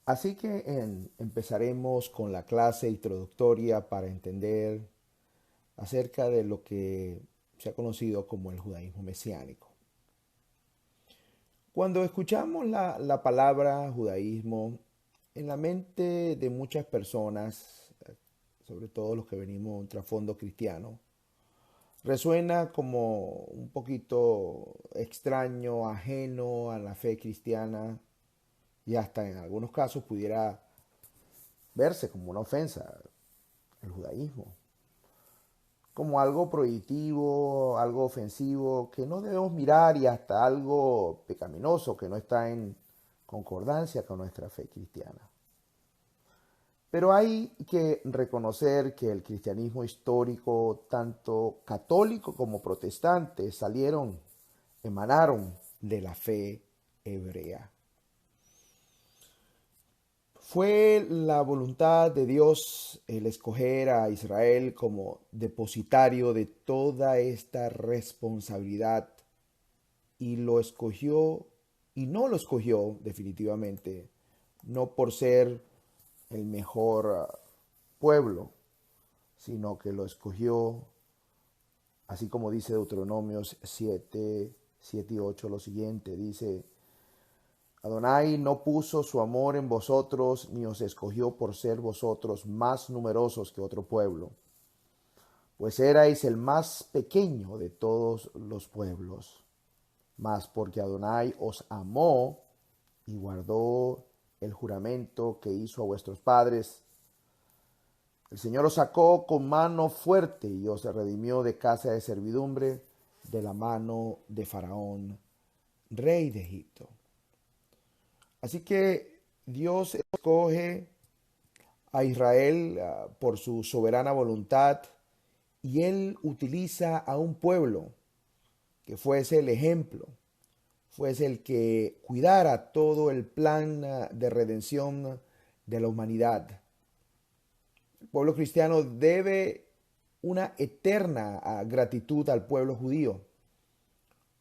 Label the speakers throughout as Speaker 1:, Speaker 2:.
Speaker 1: Así que empezaremos con la clase introductoria para entender acerca de lo que se ha conocido como el judaísmo mesiánico. Cuando escuchamos la palabra judaísmo, en la mente de muchas personas, sobre todo los que venimos de un trasfondo cristiano, resuena como un poquito extraño, ajeno a la fe cristiana y hasta en algunos casos pudiera verse como una ofensa el judaísmo, como algo prohibitivo, algo ofensivo, que no debemos mirar y hasta algo pecaminoso que no está en concordancia con nuestra fe cristiana. Pero hay que reconocer que el cristianismo histórico, tanto católico como protestante, emanaron de la fe hebrea. Fue la voluntad de Dios el escoger a Israel como depositario de toda esta responsabilidad y lo escogió y no lo escogió definitivamente, no por ser el mejor pueblo, sino que lo escogió, así como dice Deuteronomios 7 y 8, lo siguiente, dice: Adonai no puso su amor en vosotros, ni os escogió por ser vosotros más numerosos que otro pueblo, pues erais el más pequeño de todos los pueblos. Mas porque Adonai os amó y guardó el juramento que hizo a vuestros padres, el Señor os sacó con mano fuerte y os redimió de casa de servidumbre, de la mano de Faraón, rey de Egipto. Así que Dios escoge a Israel por su soberana voluntad y Él utiliza a un pueblo que fuese el ejemplo, fuese el que cuidara todo el plan de redención de la humanidad. El pueblo cristiano debe una eterna gratitud al pueblo judío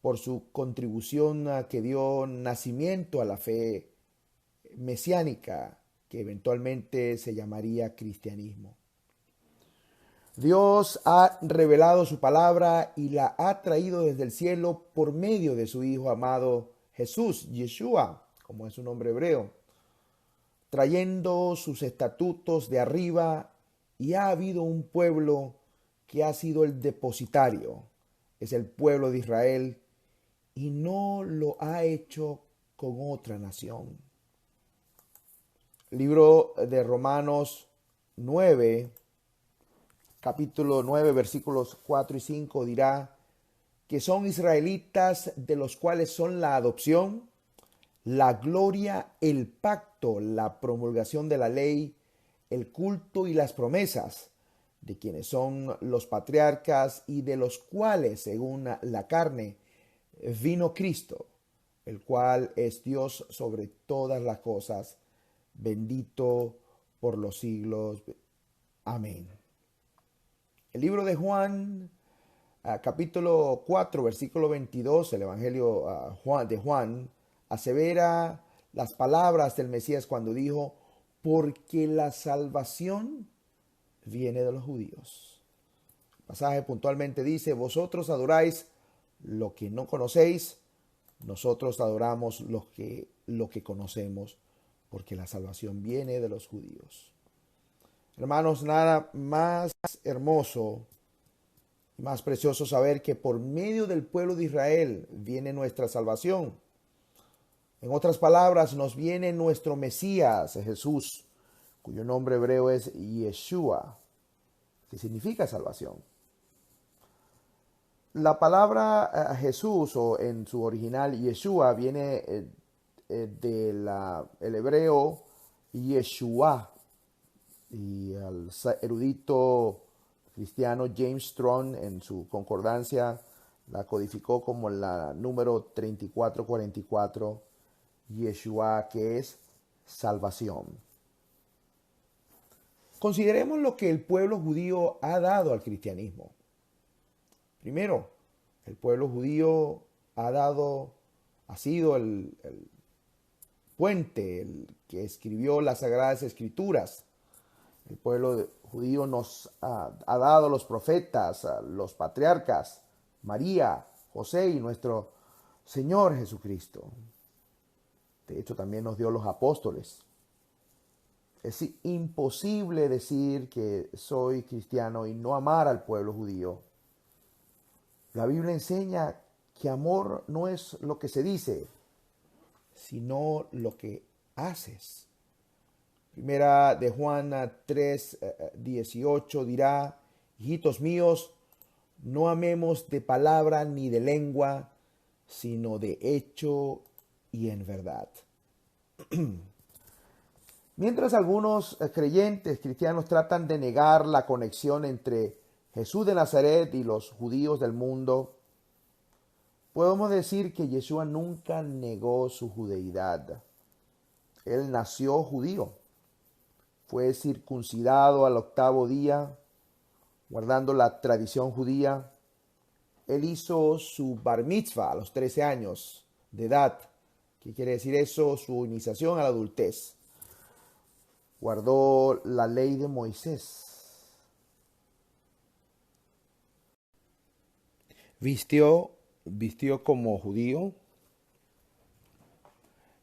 Speaker 1: por su contribución que dio nacimiento a la fe mesiánica que eventualmente se llamaría cristianismo. Dios ha revelado su palabra y la ha traído desde el cielo por medio de su Hijo amado Jesús, Yeshua, como es su nombre hebreo, trayendo sus estatutos de arriba, y ha habido un pueblo que ha sido el depositario, es el pueblo de Israel, y no lo ha hecho con otra nación. Libro de Romanos 9, capítulo 9, versículos 4 y 5 dirá que son israelitas de los cuales son la adopción, la gloria, el pacto, la promulgación de la ley, el culto y las promesas, de quienes son los patriarcas y de los cuales, según la carne, vino Cristo, el cual es Dios sobre todas las cosas, bendito por los siglos. Amén. El libro de Juan, capítulo 4, versículo 22, el Evangelio de Juan, asevera las palabras del Mesías cuando dijo: porque la salvación viene de los judíos. El pasaje puntualmente dice: vosotros adoráis lo que no conocéis, nosotros adoramos lo que conocemos, porque la salvación viene de los judíos. Hermanos, nada más hermoso y más precioso saber que por medio del pueblo de Israel viene nuestra salvación. En otras palabras, nos viene nuestro Mesías, Jesús, cuyo nombre hebreo es Yeshua, que significa salvación. La palabra Jesús, o en su original Yeshua, viene del hebreo Yeshua, y el erudito cristiano James Strong en su concordancia la codificó como la número 3444, Yeshua, que es salvación. Consideremos lo que el pueblo judío ha dado al cristianismo. Primero, el pueblo judío ha sido el puente, el que escribió las Sagradas Escrituras. El pueblo judío nos ha dado los profetas, los patriarcas, María, José y nuestro Señor Jesucristo. De hecho, también nos dio los apóstoles. Es imposible decir que soy cristiano y no amar al pueblo judío. La Biblia enseña que amor no es lo que se dice, sino lo que haces. Primera de Juan 3, 18 dirá: hijitos míos, no amemos de palabra ni de lengua, sino de hecho y en verdad. Mientras algunos creyentes cristianos tratan de negar la conexión entre Jesús de Nazaret y los judíos del mundo, podemos decir que Yeshua nunca negó su judeidad. Él nació judío, fue circuncidado al 8º día, guardando la tradición judía. Él hizo su bar mitzvah a los 13 años de edad. ¿Qué quiere decir eso? Su iniciación a la adultez. Guardó la ley de Moisés. Vistió como judío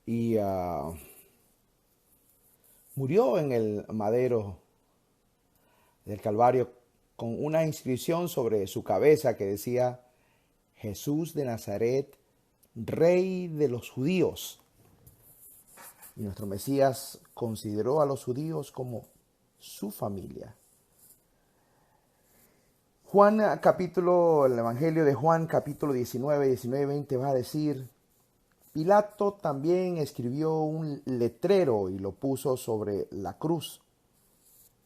Speaker 1: y murió en el madero del Calvario con una inscripción sobre su cabeza que decía: Jesús de Nazaret, Rey de los judíos. Y nuestro Mesías consideró a los judíos como su familia. El Evangelio de Juan, capítulo 19 y 20 va a decir: Pilato también escribió un letrero y lo puso sobre la cruz.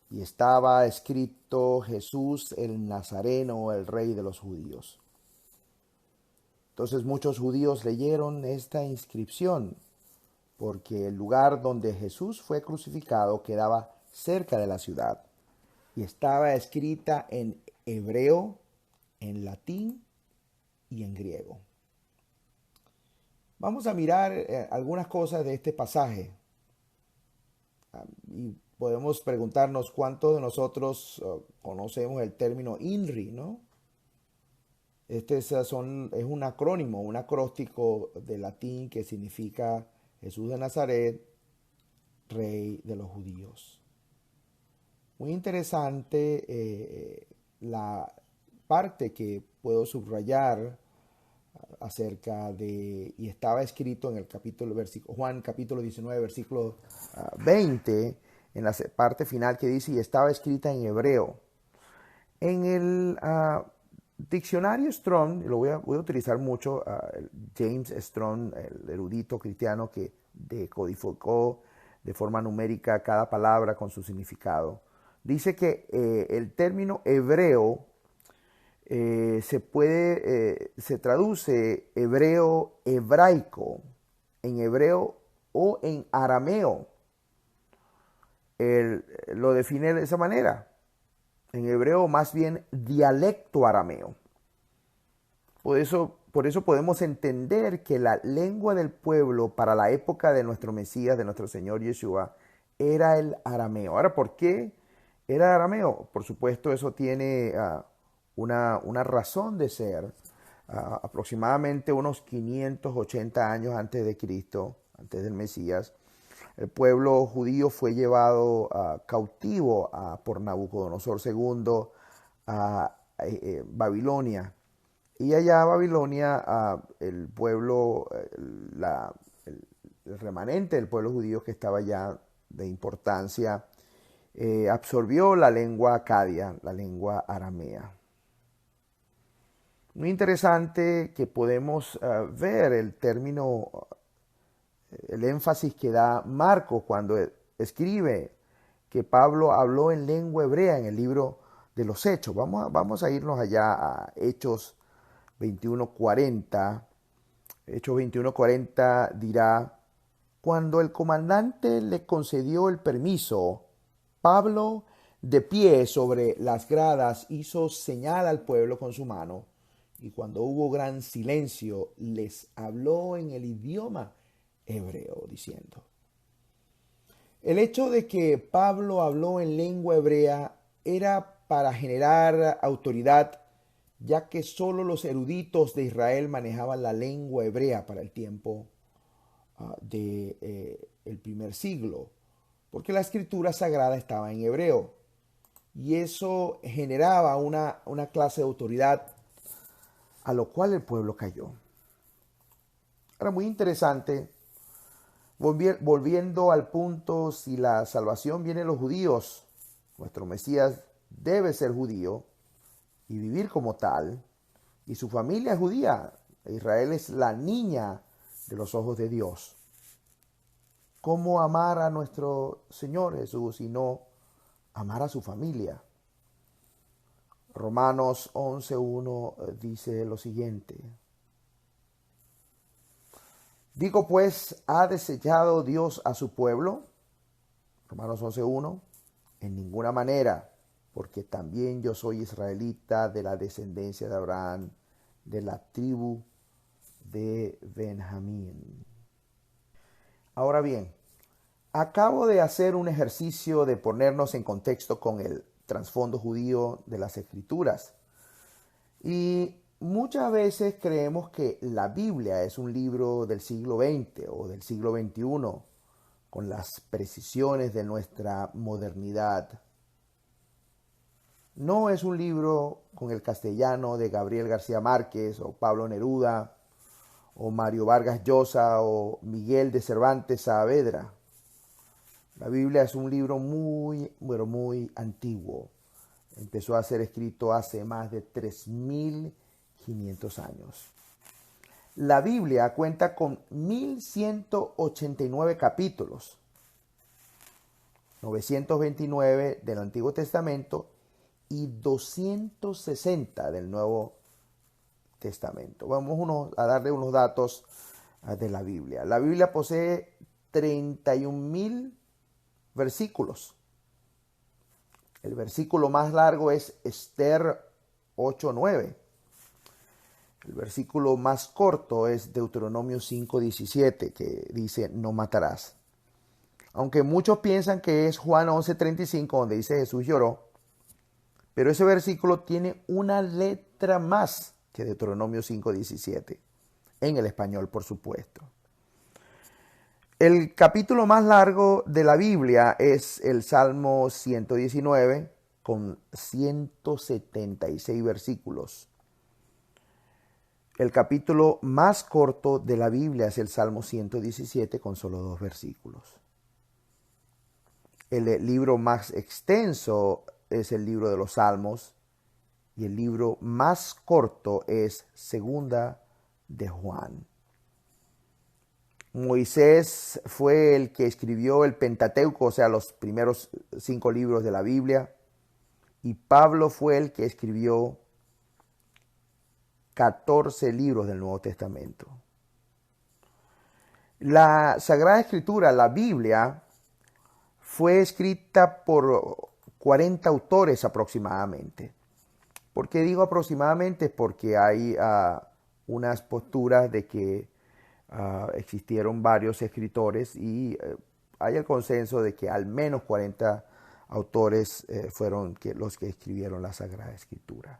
Speaker 1: Y estaba escrito: Jesús el Nazareno, el Rey de los judíos. Entonces muchos judíos leyeron esta inscripción, porque el lugar donde Jesús fue crucificado quedaba cerca de la ciudad y estaba escrita en hebreo, en latín y en griego. Vamos a mirar algunas cosas de este pasaje y podemos preguntarnos cuántos de nosotros conocemos el término INRI, ¿no? Este es un acrónimo, un acróstico de latín que significa Jesús de Nazaret, Rey de los judíos. Muy interesante la parte que puedo subrayar acerca de, y estaba escrito en el Juan capítulo 19, versículo 20, en la parte final que dice: y estaba escrita en hebreo. En el diccionario Strong, voy a utilizar mucho, James Strong, el erudito cristiano que decodificó de forma numérica cada palabra con su significado. Dice que el término hebreo se traduce hebraico, en hebreo o en arameo. Lo define de esa manera. En hebreo, más bien dialecto arameo. Por eso podemos entender que la lengua del pueblo para la época de nuestro Mesías, de nuestro Señor Yeshua, era el arameo. Ahora, ¿por qué era arameo? Por supuesto, eso tiene una razón de ser. Aproximadamente unos 580 años antes de Cristo, antes del Mesías, el pueblo judío fue llevado cautivo por Nabucodonosor II a Babilonia. Y allá a Babilonia el pueblo, el remanente del pueblo judío que estaba allá de importancia, absorbió la lengua acadia, la lengua aramea. Muy interesante que podemos ver el término, el énfasis que da Marcos cuando escribe que Pablo habló en lengua hebrea en el libro de los Hechos. Vamos a irnos allá a Hechos 21:40. Hechos 21:40 dirá: cuando el comandante le concedió el permiso, Pablo, de pie sobre las gradas, hizo señal al pueblo con su mano, y cuando hubo gran silencio, les habló en el idioma hebreo, diciendo. El hecho de que Pablo habló en lengua hebrea era para generar autoridad, ya que solo los eruditos de Israel manejaban la lengua hebrea para el tiempo del primer siglo, porque la escritura sagrada estaba en hebreo. Y eso generaba una clase de autoridad a lo cual el pueblo cayó. Era muy interesante, volviendo al punto, si la salvación viene de los judíos, nuestro Mesías debe ser judío y vivir como tal, y su familia es judía. Israel es la niña de los ojos de Dios. ¿Cómo amar a nuestro Señor Jesús y no amar a su familia? Romanos 11:1 dice lo siguiente. Digo pues, ¿ha desechado Dios a su pueblo? Romanos 11:1. En ninguna manera, porque también yo soy israelita de la descendencia de Abraham, de la tribu de Benjamín. Ahora bien, acabo de hacer un ejercicio de ponernos en contexto con el trasfondo judío de las escrituras. Y muchas veces creemos que la Biblia es un libro del siglo XX o del siglo XXI, con las precisiones de nuestra modernidad. No es un libro con el castellano de Gabriel García Márquez o Pablo Neruda o Mario Vargas Llosa o Miguel de Cervantes Saavedra. La Biblia es un libro muy antiguo. Empezó a ser escrito hace más de 3.500 años. La Biblia cuenta con 1.189 capítulos, 929 del Antiguo Testamento y 260 del Nuevo Testamento. Vamos a darle unos datos de la Biblia. La Biblia posee 31.000 versículos. El versículo más largo es Esther 8:9. El versículo más corto es Deuteronomio 5:17, que dice no matarás. Aunque muchos piensan que es Juan 11:35, donde dice Jesús lloró, pero ese versículo tiene una letra más que Deuteronomio 5:17, en el español, por supuesto. El capítulo más largo de la Biblia es el Salmo 119, con 176 versículos. El capítulo más corto de la Biblia es el Salmo 117, con solo 2 versículos. El libro más extenso es el libro de los Salmos y el libro más corto es Segunda de Juan. Moisés fue el que escribió el Pentateuco, o sea, los primeros 5 libros de la Biblia, y Pablo fue el que escribió 14 libros del Nuevo Testamento. La Sagrada Escritura, la Biblia, fue escrita por 40 autores aproximadamente. ¿Por qué digo aproximadamente? Porque hay unas posturas de que existieron varios escritores y hay el consenso de que al menos 40 autores fueron los que escribieron la Sagrada Escritura.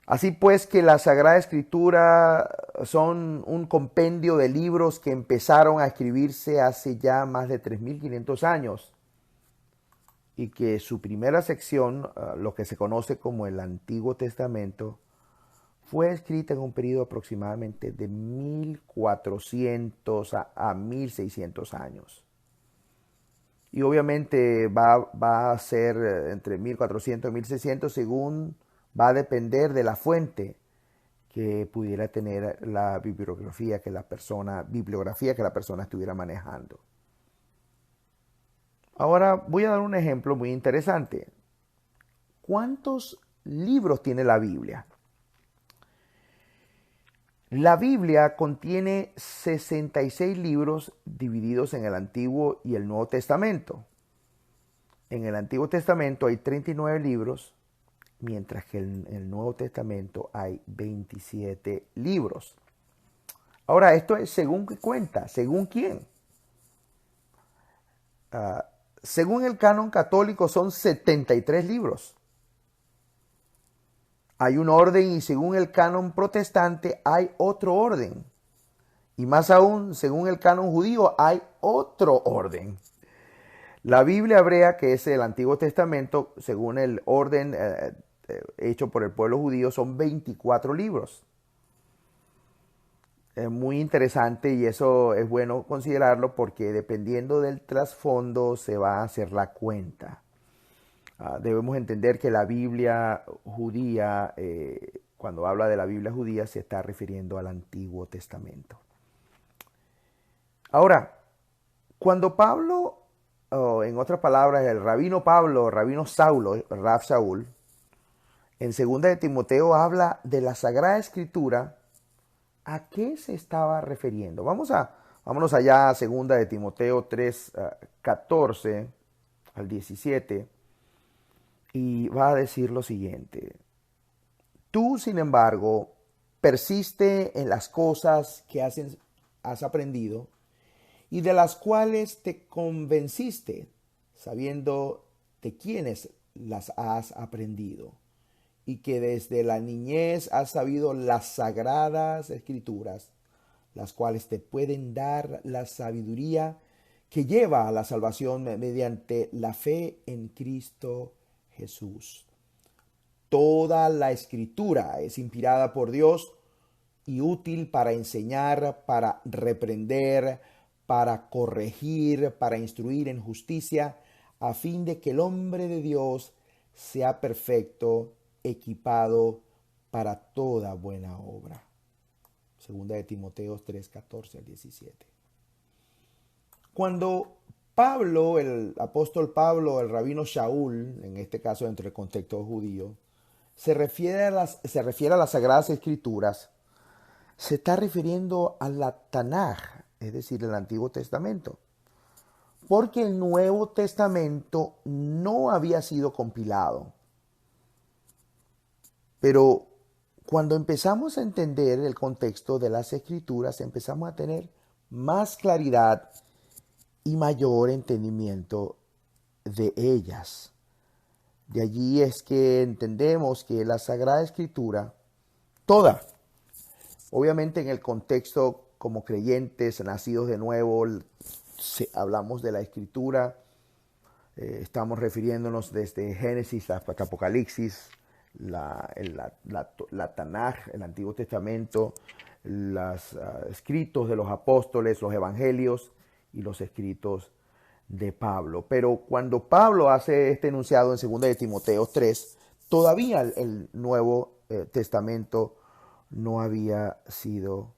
Speaker 1: Así pues que la Sagrada Escritura son un compendio de libros que empezaron a escribirse hace ya más de 3.500 años y que su primera sección, lo que se conoce como el Antiguo Testamento, fue escrita en un periodo aproximadamente de 1.400 a 1.600 años. Y obviamente va a ser entre 1.400 y 1.600 según va a depender de la fuente que pudiera tener la bibliografía que la persona estuviera manejando. Ahora voy a dar un ejemplo muy interesante. ¿Cuántos libros tiene la Biblia? La Biblia contiene 66 libros divididos en el Antiguo y el Nuevo Testamento. En el Antiguo Testamento hay 39 libros, mientras que en el Nuevo Testamento hay 27 libros. Ahora, esto es según qué cuenta, según quién. Ah, Según el canon católico son 73 libros. Hay un orden y según el canon protestante hay otro orden. Y más aún, según el canon judío hay otro orden. La Biblia hebrea, que es el Antiguo Testamento, según el orden hecho por el pueblo judío, son 24 libros. Es muy interesante y eso es bueno considerarlo porque dependiendo del trasfondo se va a hacer la cuenta. Debemos entender que la Biblia judía, cuando habla de la Biblia judía, se está refiriendo al Antiguo Testamento. Ahora, cuando Pablo, en otras palabras, el rabino Pablo, rabino Saulo, Rab Saúl, en 2 de Timoteo habla de la Sagrada Escritura, ¿a qué se estaba refiriendo? Vámonos allá a 2 de Timoteo 3, 14 al 17, y va a decir lo siguiente. Tú, sin embargo, persiste en las cosas que has aprendido y de las cuales te convenciste, sabiendo de quiénes las has aprendido, y que desde la niñez has sabido las sagradas escrituras, las cuales te pueden dar la sabiduría que lleva a la salvación mediante la fe en Cristo Jesús. Toda la escritura es inspirada por Dios y útil para enseñar, para reprender, para corregir, para instruir en justicia, a fin de que el hombre de Dios sea perfecto, equipado para toda buena obra. 2 de Timoteo 3, 14 al 17. Cuando Pablo, el apóstol Pablo, el rabino Shaul, en este caso dentro del contexto judío, se refiere a las Sagradas Escrituras, se está refiriendo a la Tanaj, es decir, el Antiguo Testamento, porque el Nuevo Testamento no había sido compilado. Pero cuando empezamos a entender el contexto de las Escrituras, empezamos a tener más claridad y mayor entendimiento de ellas. De allí es que entendemos que la Sagrada Escritura, toda, obviamente en el contexto como creyentes, nacidos de nuevo, hablamos de la Escritura, estamos refiriéndonos desde Génesis hasta Apocalipsis, la Tanaj, el Antiguo Testamento, los escritos de los apóstoles, los evangelios y los escritos de Pablo. Pero cuando Pablo hace este enunciado en 2 de Timoteo 3, todavía el Nuevo Testamento no había sido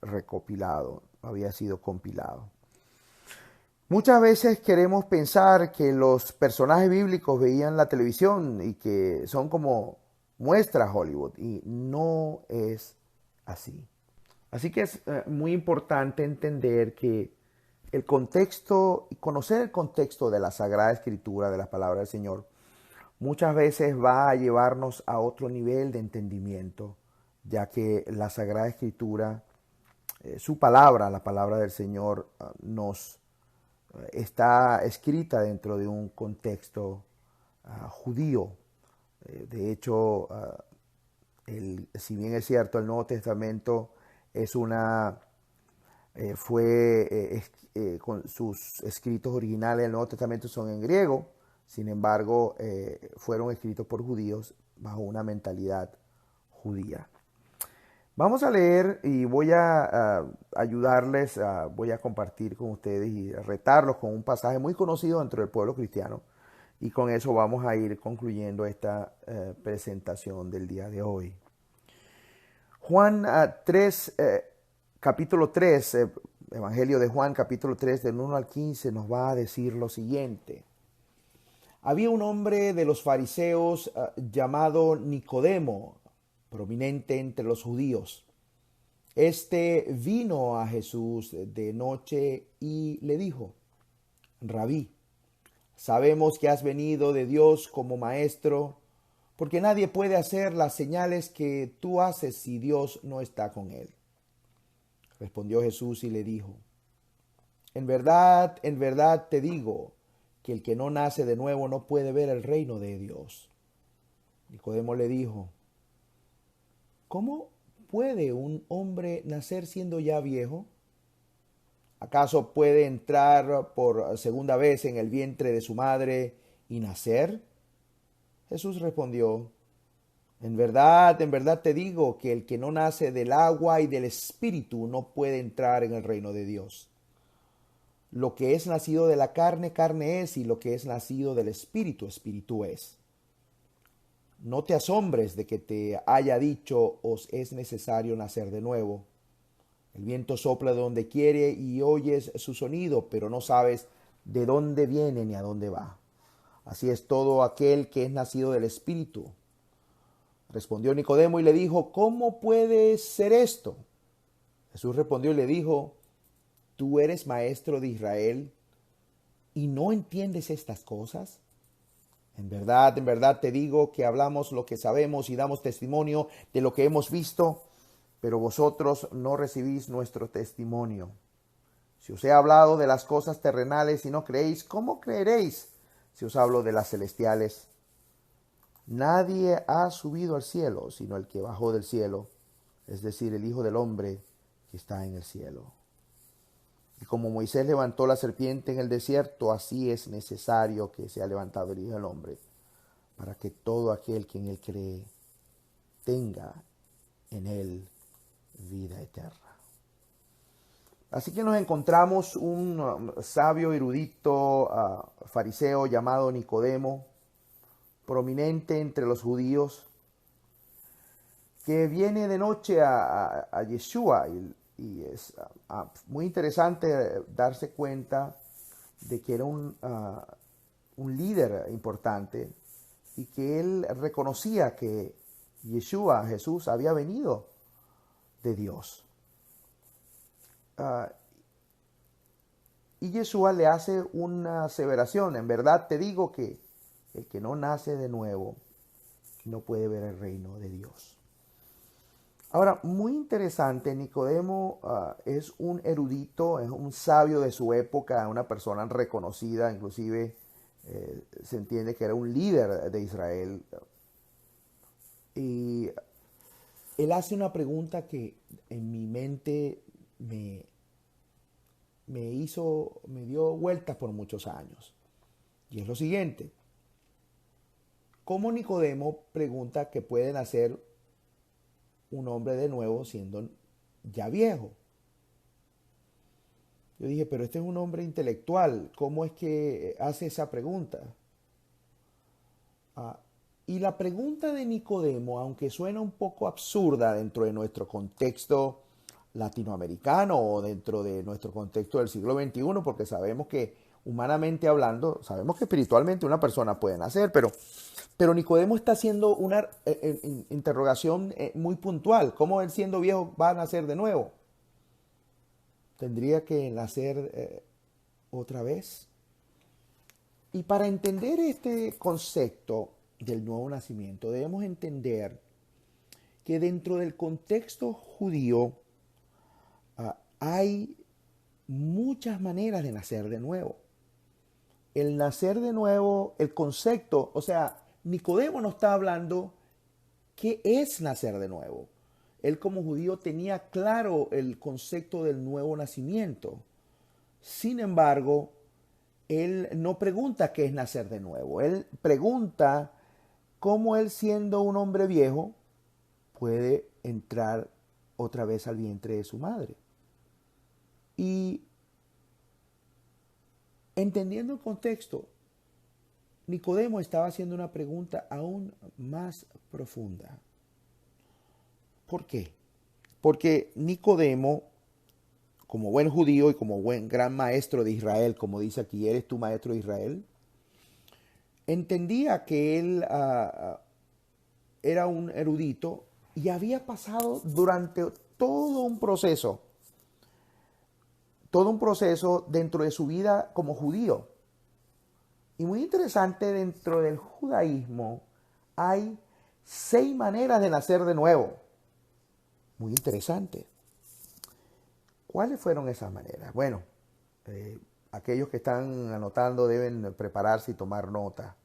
Speaker 1: recopilado, no había sido compilado. Muchas veces queremos pensar que los personajes bíblicos veían la televisión y que son como muestra Hollywood, y no es así. Así que es muy importante entender que el contexto y conocer el contexto de la Sagrada Escritura, de las palabras del Señor, muchas veces va a llevarnos a otro nivel de entendimiento, ya que la Sagrada Escritura, su palabra, la palabra del Señor, nos está escrita dentro de un contexto judío. De hecho, si bien es cierto, el Nuevo Testamento es con sus escritos originales del Nuevo Testamento son en griego, sin embargo, fueron escritos por judíos bajo una mentalidad judía. Vamos a leer y voy a ayudarles, voy a compartir con ustedes y retarlos con un pasaje muy conocido dentro del pueblo cristiano. Y con eso vamos a ir concluyendo esta presentación del día de hoy. Juan 3, capítulo 3, Evangelio de Juan, capítulo 3, del 1 al 15, nos va a decir lo siguiente. Había un hombre de los fariseos llamado Nicodemo, prominente entre los judíos. Este vino a Jesús de noche y le dijo: Rabí, sabemos que has venido de Dios como maestro, porque nadie puede hacer las señales que tú haces si Dios no está con él. Respondió Jesús y le dijo, en verdad te digo que el que no nace de nuevo no puede ver el reino de Dios. Nicodemo le dijo, ¿cómo puede un hombre nacer siendo ya viejo? ¿Acaso puede entrar por segunda vez en el vientre de su madre y nacer? Jesús respondió, en verdad te digo que el que no nace del agua y del espíritu no puede entrar en el reino de Dios. Lo que es nacido de la carne, carne es, y lo que es nacido del espíritu, espíritu es. No te asombres de que te haya dicho, os es necesario nacer de nuevo. El viento sopla de donde quiere y oyes su sonido, pero no sabes de dónde viene ni a dónde va. Así es todo aquel que es nacido del espíritu. Respondió Nicodemo y le dijo, ¿cómo puede ser esto? Jesús respondió y le dijo, ¿tú eres maestro de Israel y no entiendes estas cosas? En verdad te digo que hablamos lo que sabemos y damos testimonio de lo que hemos visto, pero vosotros no recibís nuestro testimonio. Si os he hablado de las cosas terrenales y no creéis, ¿cómo creeréis si os hablo de las celestiales? Nadie ha subido al cielo, sino el que bajó del cielo, es decir, el Hijo del Hombre que está en el cielo. Y como Moisés levantó la serpiente en el desierto, así es necesario que sea levantado el Hijo del Hombre, para que todo aquel que en él cree tenga en él vida eterna. Así que nos encontramos un sabio erudito fariseo llamado Nicodemo, prominente entre los judíos, que viene de noche a Yeshua y es muy interesante darse cuenta de que era un líder importante y que él reconocía que Yeshua, Jesús, había venido de Dios. Y Yeshua le hace una aseveración, en verdad te digo que el que no nace de nuevo no puede ver el reino de Dios. Ahora, muy interesante, Nicodemo es un erudito, es un sabio de su época, una persona reconocida, inclusive se entiende que era un líder de Israel. Y él hace una pregunta que en mi mente me dio vueltas por muchos años. Y es lo siguiente. ¿Cómo Nicodemo pregunta que puede nacer un hombre de nuevo siendo ya viejo? Yo dije, pero este es un hombre intelectual, ¿cómo es que hace esa pregunta? Y la pregunta de Nicodemo, aunque suena un poco absurda dentro de nuestro contexto latinoamericano o dentro de nuestro contexto del siglo XXI, porque sabemos que humanamente hablando, sabemos que espiritualmente una persona puede nacer, pero Nicodemo está haciendo una interrogación muy puntual. ¿Cómo él siendo viejo va a nacer de nuevo? ¿Tendría que nacer otra vez? Y para entender este concepto del nuevo nacimiento, debemos entender que dentro del contexto judío hay muchas maneras de nacer de nuevo. El nacer de nuevo, el concepto, o sea, Nicodemo no está hablando qué es nacer de nuevo. Él como judío tenía claro el concepto del nuevo nacimiento. Sin embargo, él no pregunta qué es nacer de nuevo. Él pregunta cómo él siendo un hombre viejo puede entrar otra vez al vientre de su madre. Y entendiendo el contexto, Nicodemo estaba haciendo una pregunta aún más profunda. ¿Por qué? Porque Nicodemo, como buen judío y como buen gran maestro de Israel, como dice aquí, ¿eres tu maestro de Israel? Entendía que él era un erudito y había pasado durante todo un proceso dentro de su vida como judío. Y muy interesante, dentro del judaísmo hay 6 maneras de nacer de nuevo. Muy interesante. ¿Cuáles fueron esas maneras? Bueno, aquellos que están anotando deben prepararse y tomar nota.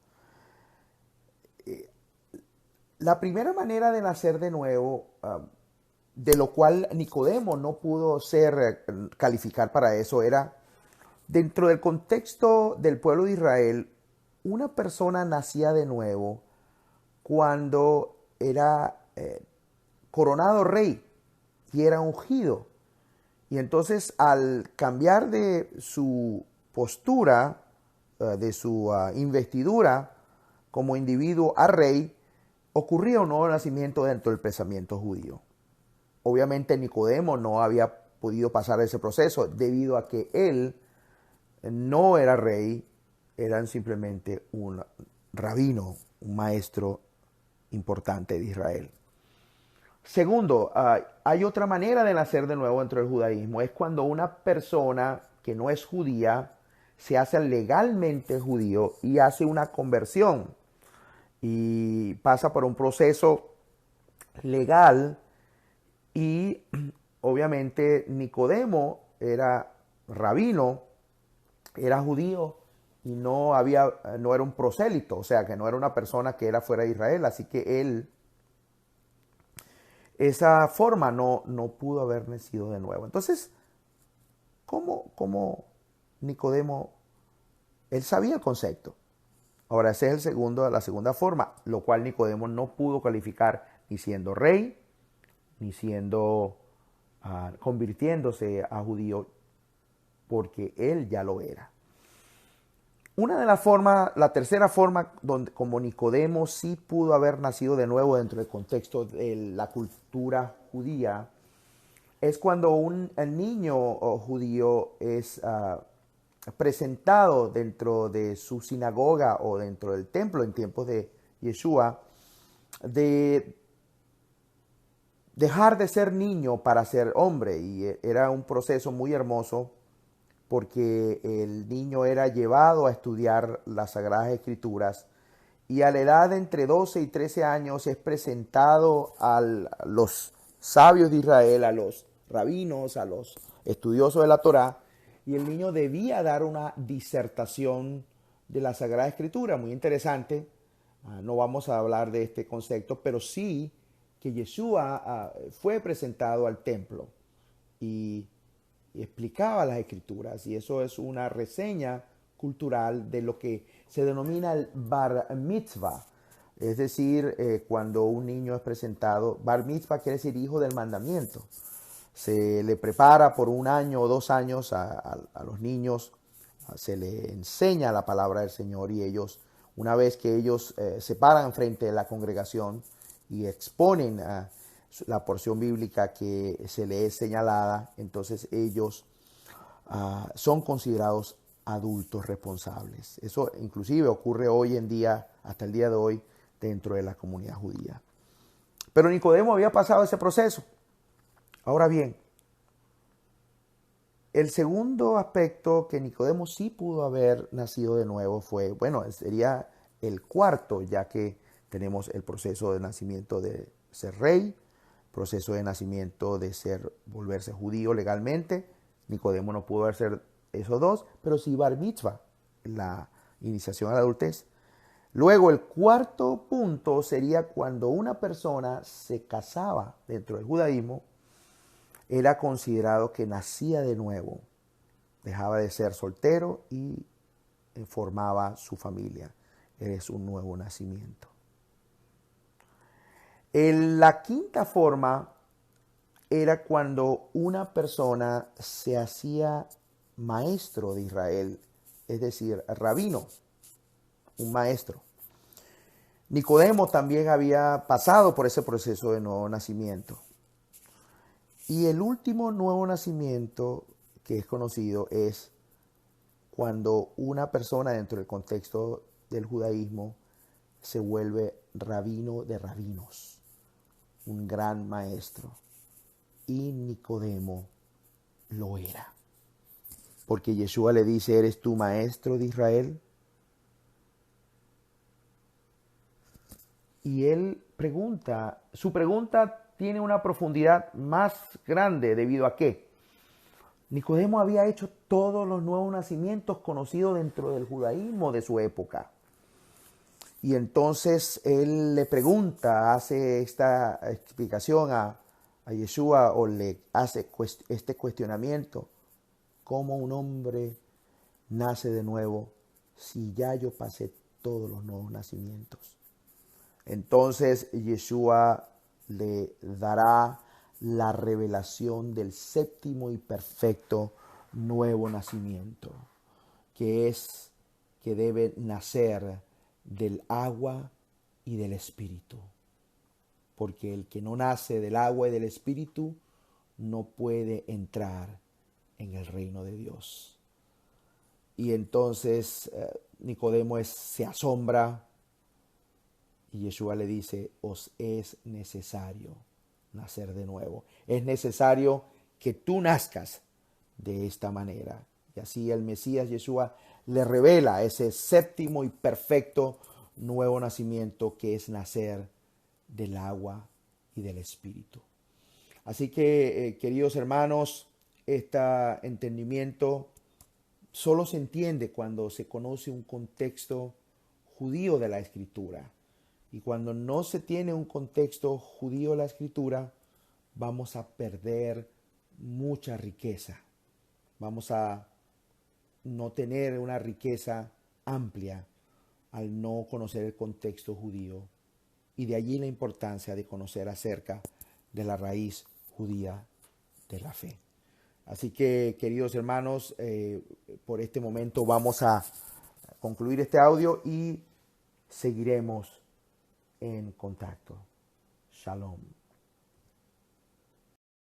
Speaker 1: La primera manera de nacer de nuevo, de lo cual Nicodemo no pudo calificar para eso, era dentro del contexto del pueblo de Israel. Una persona nacía de nuevo cuando era coronado rey y era ungido. Y entonces, al cambiar de su postura, de su investidura como individuo a rey, ocurría un nuevo nacimiento dentro del pensamiento judío. Obviamente Nicodemo no había podido pasar ese proceso debido a que él no era rey, eran simplemente un rabino, un maestro importante de Israel. Segundo, hay otra manera de nacer de nuevo dentro del judaísmo. Es cuando una persona que no es judía se hace legalmente judío y hace una conversión y pasa por un proceso legal. Y obviamente Nicodemo era rabino, era judío y no era un prosélito, o sea que no era una persona que era fuera de Israel, así que él, esa forma no pudo haber nacido de nuevo. Entonces, ¿cómo Nicodemo, él sabía el concepto? Ahora, ese es la segunda forma, lo cual Nicodemo no pudo calificar ni siendo rey, ni siendo convirtiéndose a judío, porque él ya lo era. Una de las formas, la tercera forma donde como Nicodemo sí pudo haber nacido de nuevo dentro del contexto de la cultura judía, es cuando un niño judío es presentado dentro de su sinagoga o dentro del templo en tiempos de Yeshua, de dejar de ser niño para ser hombre. Y era un proceso muy hermoso porque el niño era llevado a estudiar las Sagradas Escrituras y a la edad de entre 12 y 13 años es presentado a los sabios de Israel, a los rabinos, a los estudiosos de la Torá, y el niño debía dar una disertación de la Sagrada Escritura, muy interesante. No vamos a hablar de este concepto, pero sí que Yeshua fue presentado al templo y explicaba las escrituras, y eso es una reseña cultural de lo que se denomina el bar mitzvah, es decir, cuando un niño es presentado. Bar mitzvah quiere decir hijo del mandamiento. Se le prepara por 1 año o 2 años a los niños, se le enseña la palabra del Señor, y ellos, una vez que ellos se paran frente de la congregación y exponen la porción bíblica que se le es señalada, entonces ellos son considerados adultos responsables. Eso inclusive ocurre hoy en día, hasta el día de hoy, dentro de la comunidad judía. Pero Nicodemo había pasado ese proceso. Ahora bien, el segundo aspecto que Nicodemo sí pudo haber nacido de nuevo fue, bueno, sería el cuarto, ya que tenemos el proceso de nacimiento de ser rey, proceso de nacimiento de volverse judío legalmente. Nicodemo no pudo ser esos dos, pero sí bar mitzvah, la iniciación a la adultez. Luego el cuarto punto sería cuando una persona se casaba dentro del judaísmo, era considerado que nacía de nuevo, dejaba de ser soltero y formaba su familia. Es un nuevo nacimiento. La quinta forma era cuando una persona se hacía maestro de Israel, es decir, rabino, un maestro. Nicodemo también había pasado por ese proceso de nuevo nacimiento. Y el último nuevo nacimiento que es conocido es cuando una persona dentro del contexto del judaísmo se vuelve rabino de rabinos, un gran maestro. Y Nicodemo lo era. Porque Yeshua le dice, ¿eres tú maestro de Israel? Y él pregunta, su pregunta tiene una profundidad más grande. ¿Debido a qué? Nicodemo había hecho todos los nuevos nacimientos conocidos dentro del judaísmo de su época. Y entonces él le pregunta, hace esta explicación a Yeshua o le hace este cuestionamiento. ¿Cómo un hombre nace de nuevo si ya yo pasé todos los nuevos nacimientos? Entonces Yeshua le dará la revelación del séptimo y perfecto nuevo nacimiento, que es que debe nacer del agua y del espíritu. Porque el que no nace del agua y del espíritu no puede entrar en el reino de Dios. Y entonces Nicodemo se asombra y Yeshua le dice, os es necesario nacer de nuevo. Es necesario que tú nazcas de esta manera. Y así el Mesías Yeshua le revela ese séptimo y perfecto nuevo nacimiento que es nacer del agua y del espíritu. Así que, queridos hermanos, este entendimiento solo se entiende cuando se conoce un contexto judío de la escritura. Y cuando no se tiene un contexto judío de la escritura, vamos a perder mucha riqueza. Vamos a no tener una riqueza amplia al no conocer el contexto judío. Y de allí la importancia de conocer acerca de la raíz judía de la fe. Así que, queridos hermanos, por este momento vamos a concluir este audio y seguiremos en contacto. Shalom.